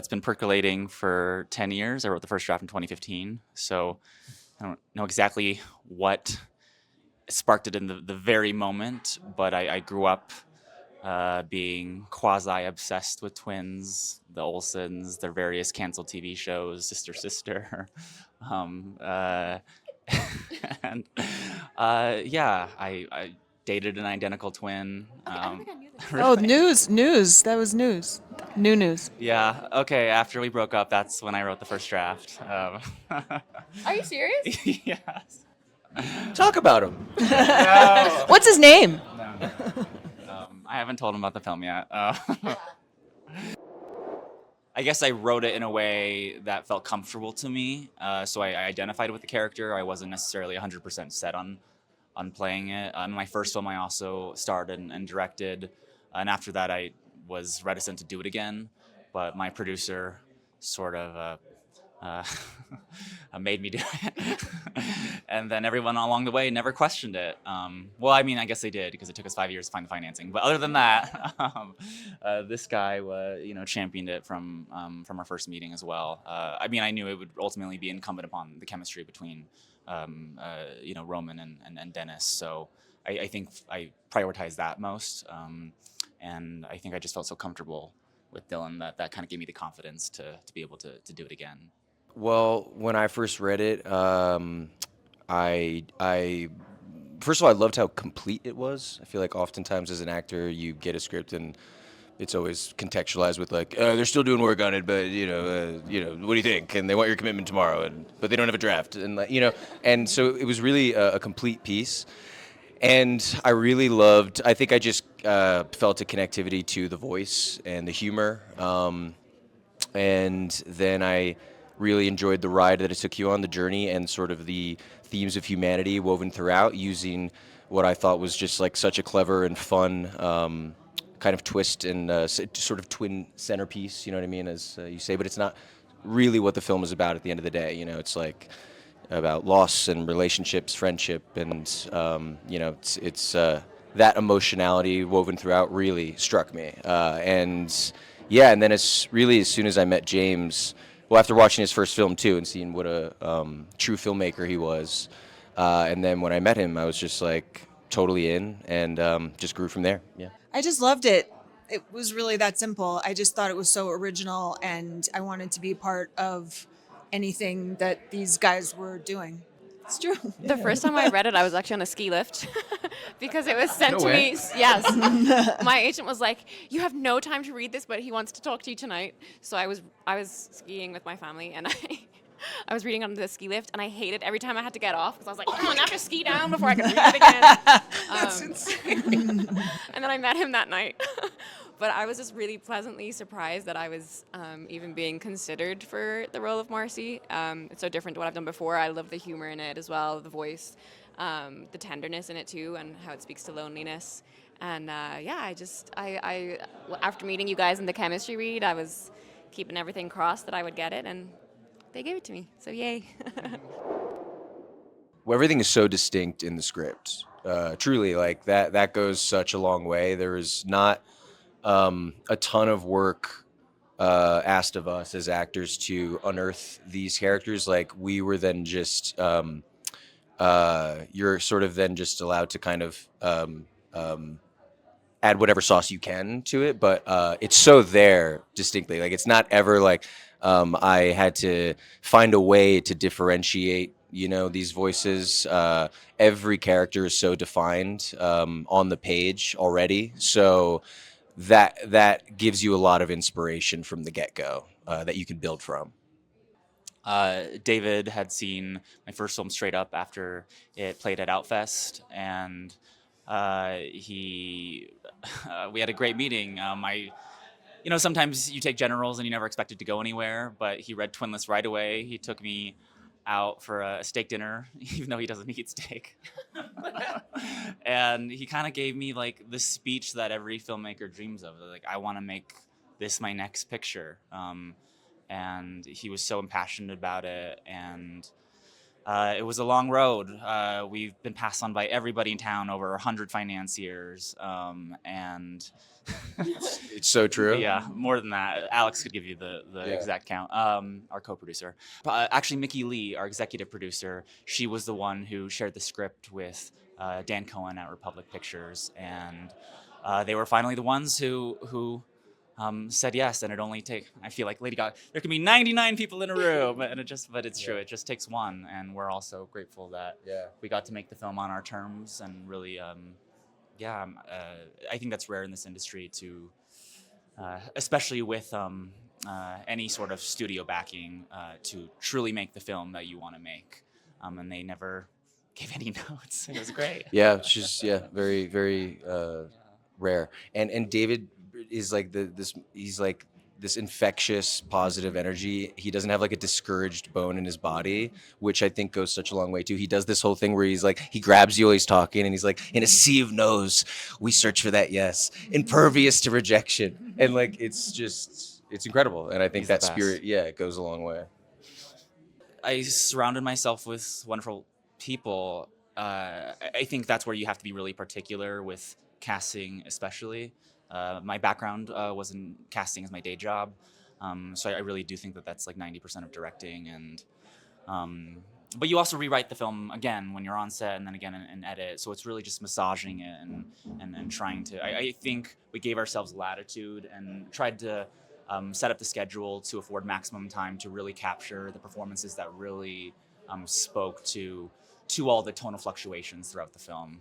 It's been percolating for 10 years. I wrote the first draft in 2015, so I don't know exactly what sparked it in the very moment, but I grew up being quasi-obsessed with twins, the Olsens, their various canceled TV shows, Sister Sister. um, uh, and yeah, I dated an identical twin. Okay, I don't think I knew this. Oh, Really? news. That was news. New news. Yeah, okay, after we broke up, that's when I wrote the first draft. Are you serious? Yes. Talk about him. No. What's his name? No. I haven't told him about the film yet. I guess I wrote it in a way that felt comfortable to me, so I identified with the character. I wasn't necessarily 100% set on playing it. In my first film, I also starred and directed, and after that, I was reticent to do it again. But my producer sort of uh, made me do it, and then everyone along the way never questioned it. Well, I mean, I guess they did because it took us 5 years to find the financing. But other than that, this guy, championed it from our first meeting as well. I mean, I knew it would ultimately be incumbent upon the chemistry between Roman and Dennis. So I think I prioritized that most, and I think I just felt so comfortable with Dylan that kind of gave me the confidence to be able to do it again. Well, when I first read it, I first of all, I loved how complete it was. I feel like oftentimes as an actor, you get a script and it's always contextualized with like, they're still doing work on it, but what do you think? And they want your commitment tomorrow, but they don't have a draft, and and so it was really a complete piece. And I really loved. I think I just felt a connectivity to the voice and the humor, and then I really enjoyed the ride that it took you on, the journey, and sort of the themes of humanity woven throughout, using what I thought was just like such a clever and fun kind of twist and sort of twin centerpiece, you know what I mean, as you say, but it's not really what the film is about at the end of the day. It's like about loss and relationships, friendship, and it's that emotionality woven throughout really struck me. And then as soon as I met James, well, after watching his first film too and seeing what a true filmmaker he was, and then when I met him, I was just like totally in, and just grew from there. Yeah. I just loved it. It was really that simple. I just thought it was so original, and I wanted to be part of anything that these guys were doing. It's true. The first time I read it, I was actually on a ski lift because it was sent No to way. me. Yes. My agent was like, "You have no time to read this, but he wants to talk to you tonight." So I was skiing with my family, and I was reading on the ski lift, and I hated every time I had to get off because I was like, "Come on, I have to ski down before I can read it again." That's insane. And then I met him that night. But I was just really pleasantly surprised that I was even being considered for the role of Marcy. It's so different to what I've done before. I love the humor in it as well, the voice, the tenderness in it too, and how it speaks to loneliness. And I after meeting you guys in the chemistry read, I was keeping everything crossed that I would get it, and they gave it to me. So yay. Well, everything is so distinct in the script. Truly, like that goes such a long way. There is not a ton of work asked of us as actors to unearth these characters. Like we were then just you're sort of then just allowed to kind of add whatever sauce you can to it, but it's so there distinctly. Like it's not ever like I had to find a way to differentiate these voices. Every character is so defined on the page already, so that gives you a lot of inspiration from the get-go that you can build from. David had seen my first film straight up after it played at Outfest, and we had a great meeting. Sometimes you take generals and you never expect it to go anywhere, but he read Twinless right away. He took me out for a steak dinner, even though he doesn't eat steak. And he kind of gave me like the speech that every filmmaker dreams of. Like, I want to make this my next picture. And he was so impassioned about it. And It was a long road. We've been passed on by everybody in town, over 100 financiers, and It's so true. yeah, more than that. Alex could give you the Yeah. exact count. Our co-producer, actually Mickey Lee, our executive producer, she was the one who shared the script with Dan Cohen at Republic Pictures, and they were finally the ones who said yes. And it only I feel like Lady Gaga, there can be 99 people in a room, and but it's true. Yeah. It just takes one, and we're also grateful that Yeah. we got to make the film on our terms, and really, yeah, I think that's rare in this industry to, especially with any sort of studio backing, to truly make the film that you want to make. And they never gave any notes. It was great. Yeah, it's just very very rare. And David is like he's like this infectious positive energy. He doesn't have like a discouraged bone in his body, which I think goes such a long way too. He does this whole thing where he's like, he grabs you while he's talking and he's like, in a sea of no's, we search for that yes, impervious to rejection. And like it's incredible. And I think He's the that best. spirit, yeah, it goes a long way. I surrounded myself with wonderful people. I think that's where you have to be really particular with casting, especially. My background was in casting as my day job, so I really do think that that's like 90% of directing. And but you also rewrite the film again when you're on set, and then again in edit. So it's really just massaging it and trying to. I think we gave ourselves latitude and tried to set up the schedule to afford maximum time to really capture the performances that really spoke to all the tonal fluctuations throughout the film.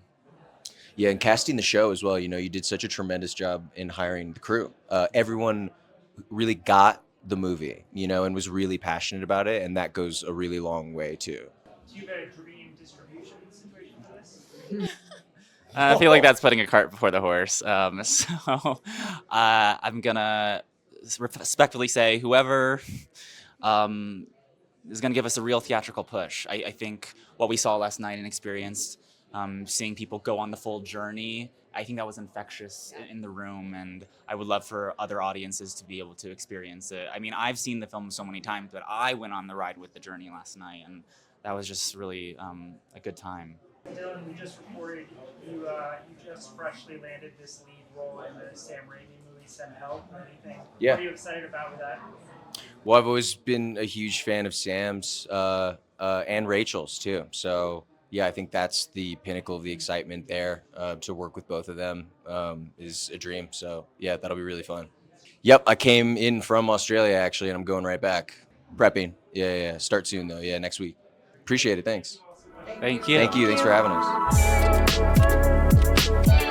Yeah, and casting the show as well. You know, you did such a tremendous job in hiring the crew. Everyone really got the movie, you know, and was really passionate about it, and that goes a really long way too. Do you have a dream distribution situation for this? I feel like that's putting a cart before the horse. So I'm gonna respectfully say whoever is gonna give us a real theatrical push. I think what we saw last night and experienced, seeing people go on the full journey, I think that was infectious in the room, and I would love for other audiences to be able to experience it. I mean, I've seen the film so many times, but I went on the ride with the journey last night, and that was just really a good time. Dylan, we just reported you just freshly landed this lead role in the Sam Raimi movie Send Help. Anything? Yeah. What are you excited about with that? Well, I've always been a huge fan of Sam's and Rachel's too. So yeah, I think that's the pinnacle of the excitement there. To work with both of them is a dream. So yeah, that'll be really fun. Yep, I came in from Australia actually, and I'm going right back. Prepping. Yeah. Start soon though. Yeah, next week. Appreciate it. Thanks. Thank you. Thank you. Thanks for having us.